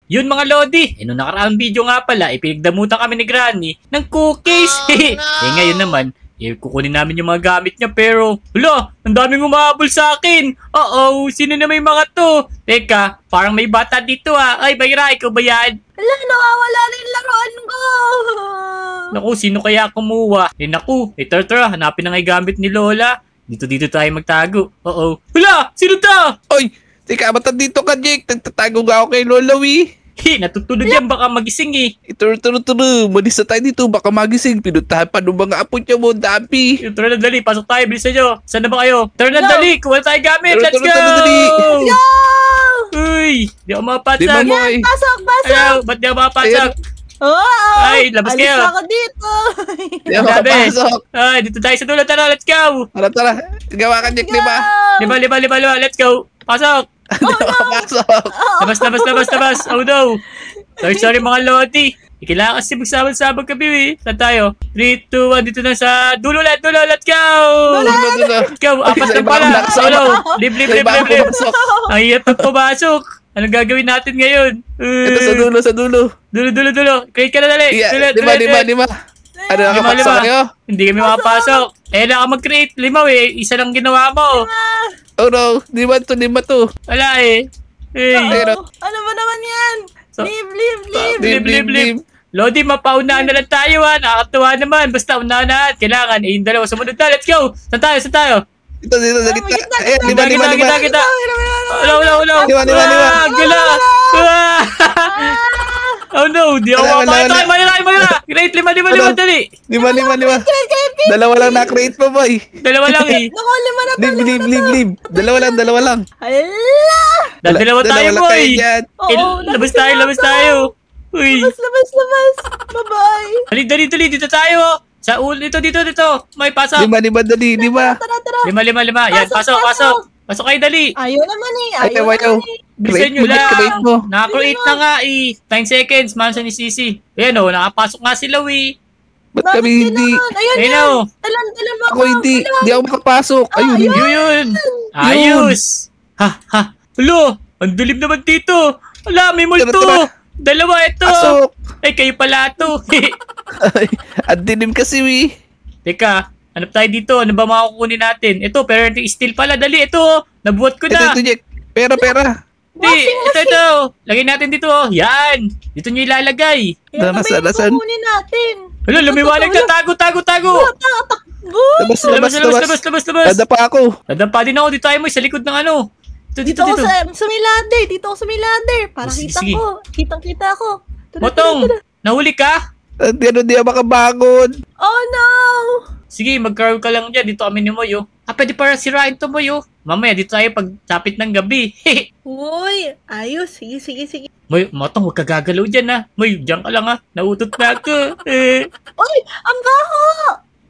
Yun mga Lodi, nung nakaraang video nga pala, ipinagdamutan kami ni Granny ng cookies. Ngayon naman, kukunin namin yung mga gamit niya pero, hala, ang daming umahabol sa akin. Sino na may mga to? Teka, parang may bata dito Ay, Bayra, ikaw ba yan? Hala, nawawala na yung laruan ko. Naku, sino kaya kumuha? Naku, tara, hanapin na nga yung gamit ni Lola. Dito tayo magtago. Hala, sino to? Oy, teka, ba't dito ka, Jake? Nagtatago nga ako kay Lola, Natutulog yan, baka magising Turo. Malis na tayo dito, baka magising. Pinuntahan pa ng mga apo niya mo, dami. Tara na, dali, pasok tayo, bilisan nyo. Saan na ba kayo? Tara na, dali, kuha tayo gamit, let's go! Dali. Yo! Uy, di ako mapasok. Di ba mo, Pasok! Ayaw, ba't di ako mapasok? Ay, labas kayo. Alis ako dito. Di ako makapasok. Ay, dito tayo sa dulo, tara, let's go! Tara. Gawa ka, Jake, di ba? Lima, let's go! Pasok! Di ako makapasok. Labas. Oh no! Sorry mga Lodi. Kailangan kasi magsabag-sabag kami Saan tayo? 3, 2, 1, dito na sa dulo, let's go! Let's go! Apat na pala. Live. Ang hirap na pumasok. Anong gagawin natin ngayon? Ito sa dulo. Dulo. Create ka na dali. Lima. Ano, nakapasok kayo? Hindi kami makapasok. Kailangan mag-create. 5 Isa lang ginawa mo. Oh no, lima to. Wala Ano ba naman yan? Live. Lodi, mapaunahan na lang tayo Nakakatuwa naman. Basta unahan na. Kailangan yung dalawa sumunod na. Let's go. Saan tayo? Dito, sa gitna. Ayan, lima. Kita. Wala. Lima. Gila. Oh no, di ako mapakita. Mayra. Create 5, dali. Lima. Dalawa lang na-create pa, boy. Dalawa lang Naku, 5 na to. Live. Dalawa lang. Hala! Dalawa tayo, lang boy. kayo dyan. Labas tayo. Uy. Labas. Bye-bye. Dali. Dito tayo. Sa ulo, dito. May pasok. Lima, dali. Tara. 5. Yan, pasok. Pasok kayo, dali. Ayaw naman Ayaw. Bilisan nyo Create mo. lang. Naka-create na nga 9 seconds, mansion ni Sisi. Ayan nakapasok nga sila Ba't kami hindi? Ayun. Talan mo Ako hindi. Di ako makapasok. Ayun. Yun. Ayos. Ha. Alo, ang dilim naman dito. Ala, may multo. Tara. Dalawa ito. Pasok. Ay, kayo pala ito. Ay, ang dilim kasi, Teka, hanap tayo dito. Ano ba makukunin natin? Ito, parenting steel pala. Dali, ito. Nabuhat ko na. Ito, Jack. Pera. Ito. Lagay natin dito. Yan. Dito nyo ilalagay. Nasaan? Kukunin natin. Alo, lumiwanag ka. Tago. Takbo. Labas. Nadapa ako. Nadampa din ako. Dito tayo mo. Sa likod ng ano. Dito. Ako sa may ladder. Dito ako sa may ladder. Para Sige. Kitang-kita ko. Motong, nahuli ka? Di ako makabangon. Oh no! Sige, mag-carve ka lang dyan. Dito kami ni Moyo. Pwede para sirain to, Moyo. Mamaya, dito tayo pag sapit ng gabi. Uy, ayos. Sige. Moy, Motong, huwag ka gagalaw dyan, Moy, dyan ka lang, Nautot na ako. Uy, ang baho!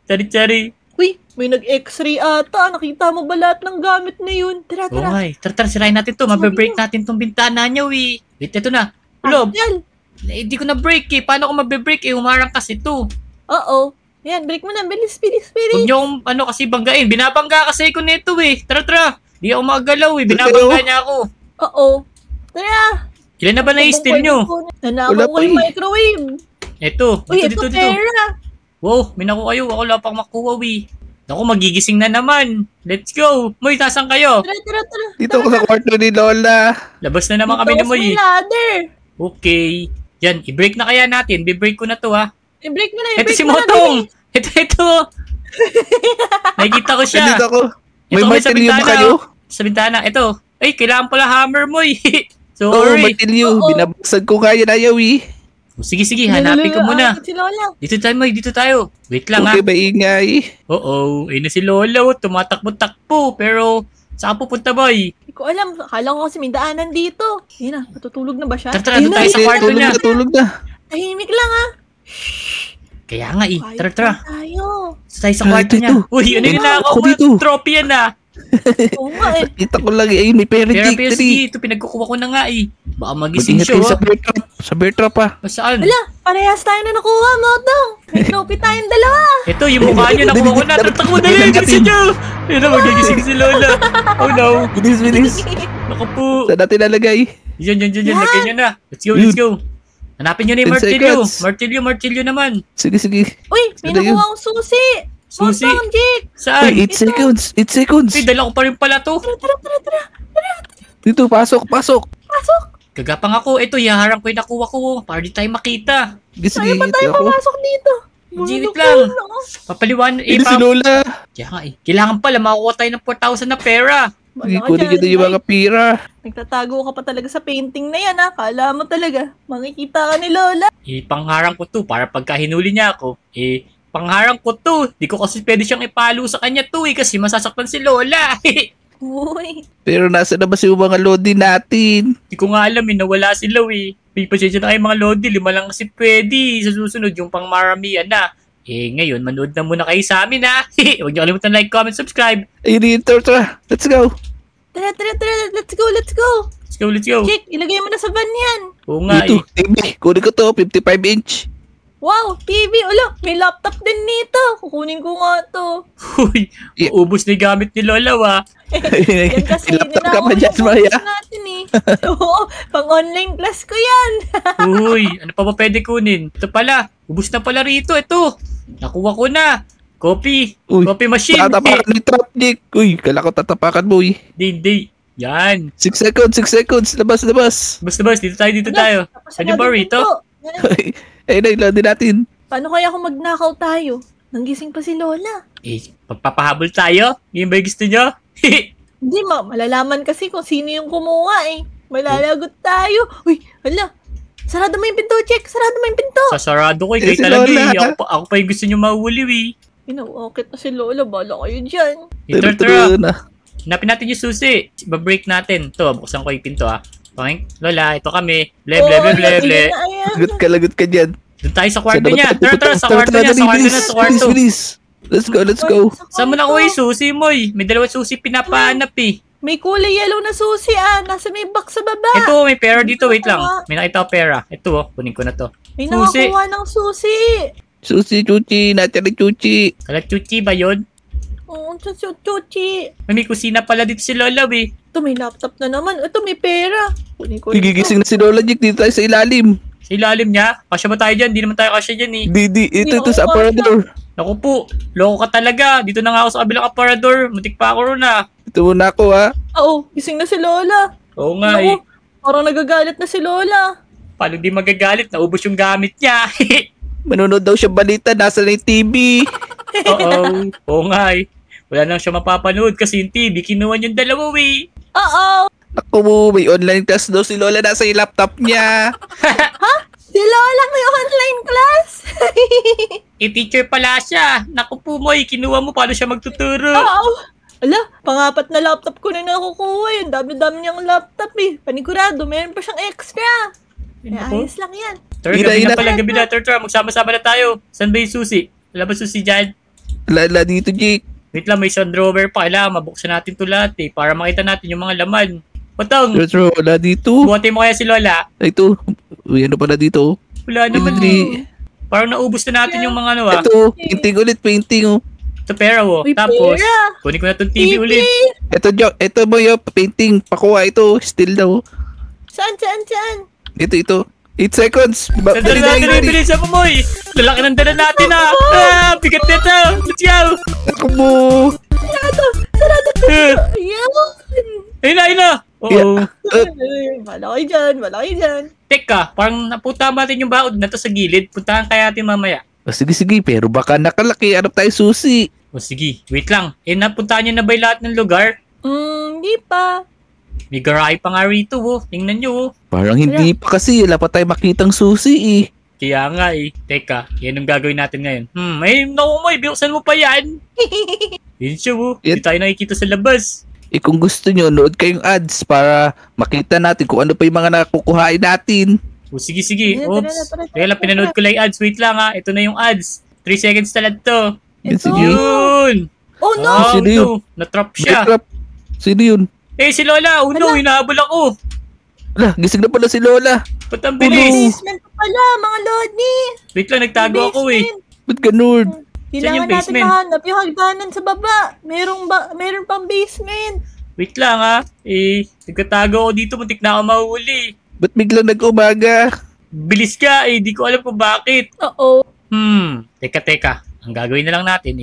Tsari. Uy, may nag-x-ray ata. Nakita mo ba lahat ng gamit na yun? Tara. Tara, sirain natin to. Mabe-break natin tong bintana niya, Wait, ito na. Ulob. Yan. Hindi ko na break Paano ko mabe-break Humarang kasi to. Oo. Yan, break mo na. Bilis. Huwag niyo kasi banggain. Binabangga kasi ko nito Tara. Di ako magalaw Binabangga niya ako. Oo. Tara. Kailan na ba na-steal nyo? Nanakaw ko yung microwave. Ito. Uy, Dito. pera. Wow, minako kayo. Ako wala pang makuha, Naku, magigising na naman. Let's go. Moy, tasan kayo? Tara. Dito ako sa kwarto ni Lola. Labas na naman kami ni Moy. Dito ako sa ladder. Okay. Yan, i-break na kaya natin. Be-break ko na to, I-break mo na. Ito si Motong. Ito. Nakikita ko siya. Dito ako. May Ito, martilyo ba kayo? Sa bintana. Ito. Ay, kailangan pala hammer, Moy. Oo, martilyo. Binabasag ko kaya na ayaw, Sige, hanapin ko muna. Si Lola. Dito tayo, Moy. Dito tayo. Wait lang, Okay, maingay. Oo. Ayun na si Lola. Tumatakbo-takbo. Pero, saan pupunta, Boy? Hindi ko alam. Akala ko kasi may daanan dito. Ayun na. Matutulog na ba siya? Tara, doon tayo sa kwarto niya. Tulog na. Tahimik lang Kaya nga Tara. Tayo. Tayo sa kwarto niya. Uy, ano yun Ako dito. Trophy yan Oo nga Kita ko lang ayun, may parenting. Pero sige, ito pinagkukuha ko na nga Baka magising siya sa bear trap Saan? Wala, parehas tayo na nakuha, Motong. May trophy tayong dalawa. Ito, yung mukha nyo, nakuha ko na. Tatakbo na rin, bilisin nyo. Yun na, magigising si Lola. Oh no. Bilis. Naku po. Saan natin nalagay? Yan. Yan. Lagyan nyo na. Let's go. Hanapin nyo na yung 10 martilyo. seconds. Martilyo naman. Sige. Uy, may Ano yun? nakuha akong susi. Susi? Bang, Jake. Saan? Uy, 8 seconds. 8 seconds. Uy, dala ko pa rin pala to. Tara. Dito, pasok. Pasok. Gagapang ako. Ito, ihaharang ko yung nakuha ko. Para di tayo makita. Sige. Tayo pa tayo Ako. papasok dito. Gigit lang. Papaliwan. Hindi si Lola. Kaya nga eh. Kailangan pala makakuha tayo ng 4,000 na pera. Sige, kunin nyo na yung mga pira. Nagtatago ka pa talaga sa painting na yan, ha? Kala mo talaga, makikita ka ni Lola. Pangharang ko to para pagka hinuli niya ako. Pangharang ko to. Di ko kasi pwede siyang ipalo sa kanya to kasi masasaktan si Lola. Uy. Pero nasa na ba si mga lodi natin? Di ko nga alam nawala sila May pasensya na kayo mga Lodi. 5 lang kasi pwede. Sa susunod yung pang maramihan na. Ngayon, manood na muna kayo sa amin ha. Huwag niyo kalimutan like, comment, subscribe. Ayun, tara. Let's go. Tara, let's go. Let's go. Jake, ilagay mo na sa van yan. Oo nga Dito, TV. Kunin ko to, 55-inch. Wow, TV, may laptop din nito. Kukunin ko nga to. Uy, ubos na yung gamit ni Lola Yan kasi, Laptop ka pa dyan, ninakaw Maya. natin eh. Oo, pang online class ko yan. Uy, ano pa ba pwede kunin? Ito pala, ubos na pala rito. Ito, nakuha ko na. Copy machine. Tatapakan ni Trap, Nick. Uy, kala ko tatapakan mo, Hindi. Yan. 6 seconds. Labas. Basta, dito tayo. Ano ba rito? Ayun na, ilodi natin. Paano kaya kung magnakaw tayo? Nanggising pa si Lola. Pagpapahabol tayo? Yun ba yung gusto nyo? Hindi, malalaman kasi kung sino yung kumuha eh. Malalagot tayo. Uy, hala. Sarado mo yung pinto, Check. Sarado mo yung pinto. Sasarado ko Si talaga Lola. Ako pa yung gusto nyo mahuli Inaukit na si Lola. Bala kayo dyan. Tara. na. Hanapin natin yung susi. Ibabreak natin. Ito, buksan ko yung pinto Okay? Lola, ito kami. Ble. Lagot ka dyan. Doon tayo sa kwarto niya. Tara, sa kwarto niya. Sa kwarto. Bilis. Let's go. Saan mo nakuha yung susi mo May dalawang susi pinapahanap May kulay yellow na susi Nasa may box sa baba. Ito, may pera dito. Wait lang. May nakita ko pera. Ito kunin ko na to. May Susi. nakakuha ng susi. Susi, chuchi. Natin ang chuchi. Kalachuchi ba yun? Oo, chuchi. May kusina pala dito si Lola Ito, may laptop na naman. Ito, may pera. Kunin ko Gigising na si Lola, Nick. Dito tayo sa ilalim. Sa ilalim niya? Kasya ba tayo dyan? Di naman tayo kasya dyan Di. Ito sa ako aparador. Naku po, loko ka talaga. Dito na nga ako sa kabilang aparador. Muntik pa ako ron Ito muna ako, ha. Oo, gising na si Lola. Oo nga Naku, parang nagagalit na si Lola. Paano di magagalit? Naubos yung gamit niya. Manonood daw siya balita. Nasa na yung TV. Oo nga Wala nang siya mapapanood kasi yung TV, kinuha yung dalawa Oo. Naku mo, may online class daw si Lola. Nasa yung laptop niya. Si Lola may online class. Teacher pala siya. Naku po kinuha mo paano siya magtuturo. Oo. Ala, pangapat na laptop ko na nakukuha. Yung dami-dami niyang laptop Panigurado, meron pa siyang extra. Ayos lang yan. Tara, gabi na. Tara, magsama-sama na tayo. Saan ba yung susi? Wala ba susi dyan? Lala dito, Jake. Wait lang, may isang drawer pa. Kailangan mabuksan natin ito lahat para makita natin yung mga laman. Patong, Retro, wala dito. buhatin mo kaya si Lola. Ito. Uy, ano pala dito? Wala naman Hindi. Parang naubos na natin yung mga Ito, painting ulit. Ito pera Uy, Tapos, pera. kunin ko na itong TV ulit. Ito mo yung painting. Pakuha ito. Still daw. Saan? Ito. 8 seconds. Dala natin, bilisan mo Lalaki ng dala natin bigat nito. Let's go. Ako mo. Sarado. Ayan. Ayun na. Oo. Wala kayo dyan. Teka, parang naputa natin yung baod na to sa gilid. Puntahan kaya natin mamaya. Sige. Pero baka nakalaki. Hanap tayo susi. Sige, wait lang. Napuntahan niyo na ba yung lahat ng lugar? Hindi pa. May garahe pa nga rito Tingnan nyo Parang hindi pa kasi. Wala pa tayo makitang susi Kaya nga Teka, yan ang gagawin natin ngayon. Buksan mo pa yan. Yun siya Hindi tayo nakikita sa labas. Kung gusto nyo, nood kayong ads para makita natin kung ano pa yung mga nakukuhain natin. Sige. Tara, Oops. tara. Teka lang, pinanood ko lang yung ads. Wait lang Ito na yung ads. 3 seconds na lang to. Sige. Yun! Oh no! Sino yun? Natrap siya. Backtrap. Sino yun? Si Lola! Hinahabol ako! Ala, gising na pala si Lola. Ba't ang bilis? Basement pa pala, mga Lodi. Wait lang, nagtago ako Ba't ganun? Saan yung Kailangan natin basement? mahanap yung hagdanan sa baba. Meron pang basement. Wait lang ha. Nagkatago ako dito, muntik na ako mahuli. Ba't biglang nag-umaga? Bilis ka di ko alam kung bakit. Oo. Teka. Ang gagawin na lang natin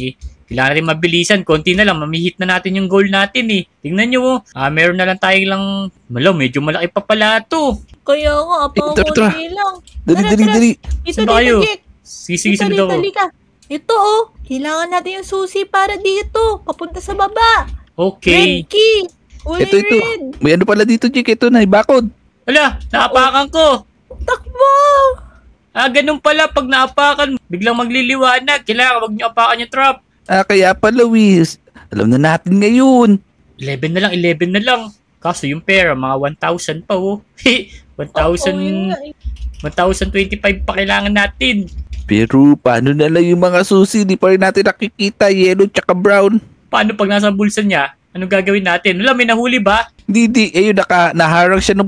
kailangan natin mabilisan. Konti na lang, mamihit na natin yung goal natin Tingnan nyo meron na lang tayong lang, medyo malaki pa pala to. Kaya nga, konti lang. Dali. Ito Saan ba kayo? dito, Jack. Sige, sunod ako. Ka. Ito kailangan natin yung susi para dito. Papunta sa baba. Okay. Red key. Uli Ito. red. May ano pala dito, Jake. Ito na, bakod. Hala, naapakan ko. Takbo. Ganun pala, pag naapakan, biglang magliliwanag. Kailangan wag nyo apakan yung trap. Kaya pala, Wiz. Alam na natin ngayon. 11 na lang. Kaso yung pera, mga 1,000 pa 1,025 pa kailangan natin. Pero paano na lang yung mga susi? Di pa rin natin nakikita, yellow tsaka brown. Paano pag nasa bulsa niya? Anong gagawin natin? Wala, may nahuli ba? Hindi. Ayun, naharang siya ng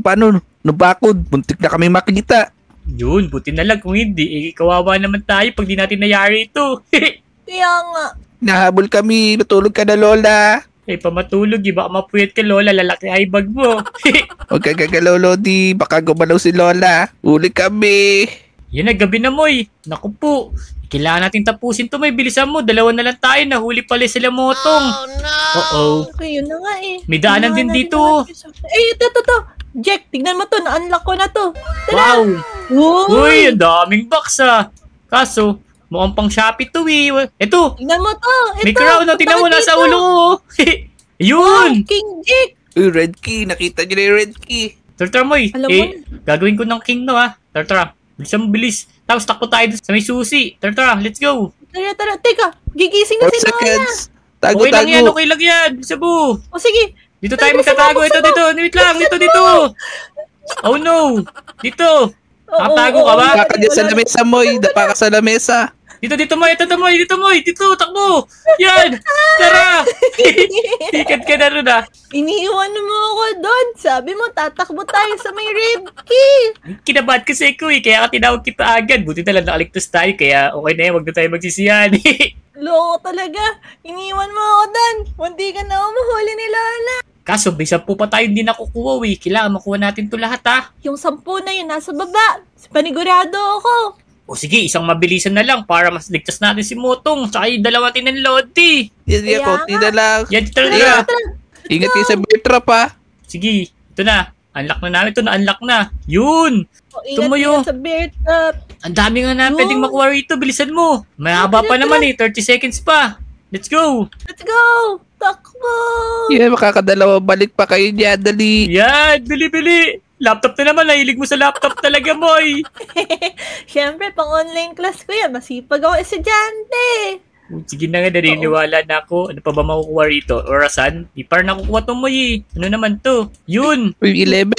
bakod. Muntik na kami makita. Yun, buti na lang kung hindi. Kawawa naman tayo pag di natin nayari ito. Kaya nga. Nahabol kami. Matulog ka na, Lola. Pamatulog baka mapuyat ka, Lola. Lalaki ay bag mo. Huwag ka gagalaw, Lodi. Baka gumalaw si Lola. Uli kami. Yan na, gabi na mo Naku po. Kailangan natin tapusin to, may bilisan mo. 2 na lang tayo. Nahuli pala sila Motong. Oh, no. Okay, yun na nga May daanan din dito. Ito. Jack, tignan mo to. Na-unlock ko na to. Tara. Wow. Uy, ang daming box Kaso, mukhang pang Shopee to Ito. Tignan mo to. May crown tingnan mo, nasa ulo ko. Yun. King Jack. Uy, red key. Nakita niyo na yung red key. Tara mo Alam mo gagawin ko ng king Tara. Bilis. Tapos takbo tayo sa may susi. Tara, let's go. Tara. Teka, gigising na 4 si Lola. seconds. Tago. Okay lang yan. Sabu. O sige. Dito tayo magtatago. Dito. Wait lang. Dito. Oh no. Dito. Nakatago ka ba? Dapa ka dyan sa lamesa, Moy. Dapa ka sa lamesa. Dito, Moy. Dito, takbo. Yan. Tara. Tikat ka na rin Iniiwan mo ako doon. Sabi mo, tatakbo tayo sa may red key. Kinabahan kasi ko kaya ka tinawag kita agad. Buti na lang nakaligtas tayo, kaya okay na yan. Huwag na tayo magsisiyan. Loko talaga. Iniiwan mo ako doon. Munti ka na mahuli ni Lola. Kaso, may 10 pa tayo hindi nakukuha Kailangan makuha natin to lahat Yung 10 na yun, nasa baba. Panigurado ako. O sige, isang mabilisan na lang para mas ligtas natin si Motong. Tsaka yung 2 ng Lodi. Yan, konti na lang. Yan, tara. Ingat kayo sa bear trap, Sige, ito na. Unlock na namin ito. Na-unlock na. Yun. Tumayo. Sa bear trap. Ang dami nga na pwedeng makuha rito. Bilisan mo. May haba pa naman 30 seconds pa. Let's go. Takbo. Yeah, makakadalawa balik pa kayo niya. Dali. Yan, bili. Laptop na naman. Nahilig mo sa laptop talaga, Moy. Siyempre, pang online class ko yan. Masipag ako estudyante. Sige na nga, naniniwala na ako. Ano pa ba makukuha rito? Orasan? Di par nakukuha to, Moy. Ano naman to? Yun. 11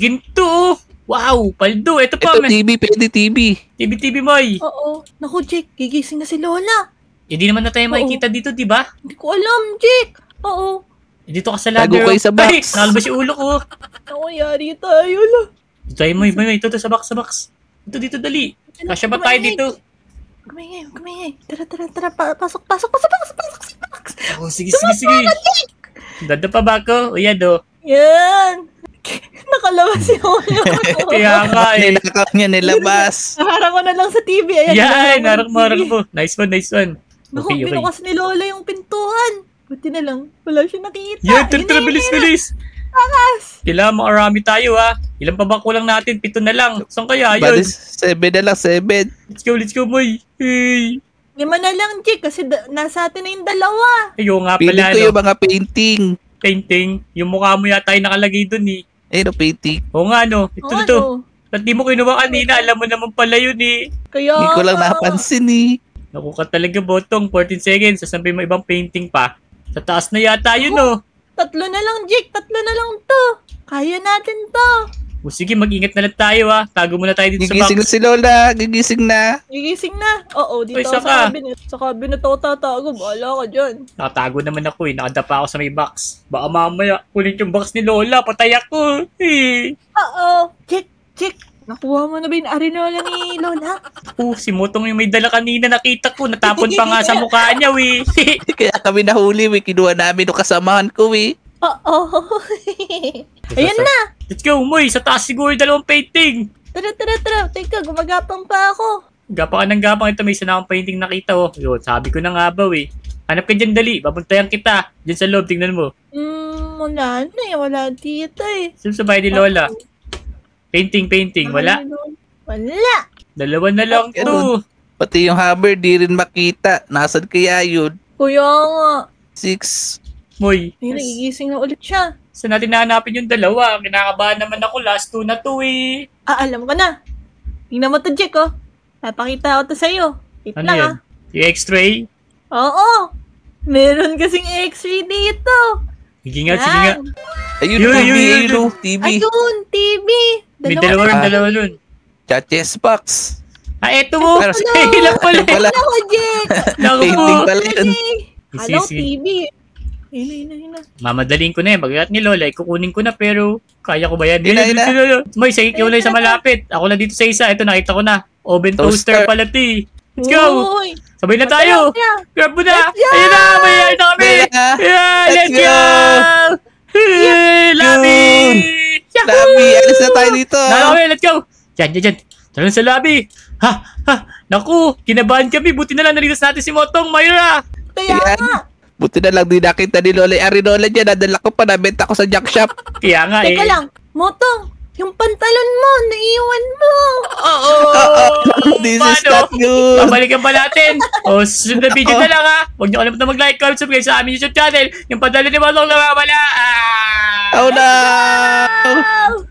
Ginto. Wow, paldo. Ito pa. Ito TV, pwede TV. TV, Moy. Oo. Naku, Jake. Gigising na si Lola. Hindi naman na tayo makikita dito, di ba? Hindi ko alam, Jake. Oo. Dito ka sa ladder. Tago kayo sa box. Ay, nakalabas yung ulo ko. Ako, yari tayo la. Dito tayo, Moy. Ito sa box. Dito, dali. Kasya ba tayo dito? Kumingay. Tara. Pasok. Oh, sige. Dada pa ba ako? O yan, Yan. Nakalabas yung ulo ko. Kaya nga Nilakaw niya nilabas. Naharang ko na lang sa TV. Ayan, yan, harap mo. Nice one. Naku, binukas ni Lola yung pintuan. Buti na lang. Wala siya nakita. Yan, tara, bilis. Takas. Kailangan makarami tayo, Ilan pa ba kulang natin? 7 na lang. Saan kaya yun? Bali, 7 na lang, 7. Let's go, Moy. Hey. 5 na lang, Jake, kasi nasa atin na yung 2. Ayaw nga Pili pala, ko yung mga painting. Painting. Yung mukha mo yata yung nakalagay dun, Ayun, painting. Oo nga, Ito. Ba't di mo kinuha kanina? Alam mo naman pala yun, Kaya Hindi ko lang napansin, Naku ka talaga, Botong. 14 seconds. Sasabihin mo ibang painting pa. Sa taas na yata yun, 3 na lang, Jake. 3 na lang to. Kaya natin to. O sige, mag-ingat na lang tayo, Tago muna tayo dito sa Gigising na box. si Lola. Gigising na. Gigising na. Oo, dito Ay, ako saka. sa cabinet. Sa cabinet ako tatago. Bahala ka dyan. Nakatago naman ako, Nakadapa ako sa may box. Baka mamaya, kunin yung box ni Lola. Patay ako. Oo. Jake. Nakuha mo na ba yung arenola ni Lola? Si Motong yung may dala kanina. Nakita ko. Natapon pa nga sa mukha niya, Kaya kami nahuli, Kinuha namin yung kasamahan ko, Oo. Ayan na. Let's go, Moy. Sa taas siguro 2 painting. Tara. Teka, gumagapang pa ako. Gapang ka ng gapang. Ito, may isa na akong painting nakita, oh. Yun, sabi ko na nga ba, eh. Hanap ka dyan, dali. Babuntayan kita. Dyan sa loob, tingnan mo. Wala na eh. Wala dito eh. Sino sa bahay ni Lola? Painting. Wala? Wala. 2 na lang to. Pati yung hammer, di rin makita. Nasaan kaya yun? Kuya nga. 6. Moy. Ay, nagigising na ulit siya. Saan natin nahanapin yung 2? Kinakabahan naman ako. Last 2 na to, eh. Alam ko na. Tingnan mo to, Jack, oh. Napakita ko to sa'yo. Wait Ano lang, yan? Yung X-ray? Oo. Meron kasing X-ray dito. Sige nga. Ayun, Yun. TV. Ayun, TV. May dalawa rin. Chess box. Eto mo. Pero- Ilang pala. Wala. Ako, Jack. Naku Painting po. pala yun. Hello, Sige. TV. Ayun. Mamadaling ko na eh. Magagat ni Lola. Kukunin ko na pero kaya ko ba yan? Ina. Moy, sige ko na sa malapit. Ako na dito sa isa. Ito, nakita ko na. Oven toaster Toaster. pala ito eh. Let's go. Uy. Sabay na tayo. Tara. Grab mo na. Let's go. Ayun na. Mayayari na kami. Yeah. Yeah, let's Let's go. Hey, Labi. Labi, alis na tayo dito. Kami, let's go. Yan. Tara na sa lobby. Ha. Naku, kinabahan kami. Buti na lang nalitas natin si Motong, Myra. Kaya Ayan. nga. Buti na lang di nakita ni Lola. Arinola niya, nadala ko pa, nabenta ko sa junk shop. Kaya nga eh. Teka lang. Motong, yung pantalon mo, naiwan mo. Oo. This is Paano? not good. Babalikan pa natin. O, susunod na video na lang ha. Huwag niyo kalimutan mag-like, comment, subscribe sa aming YouTube channel. Yung padala ni Motong na mawala. Oh no!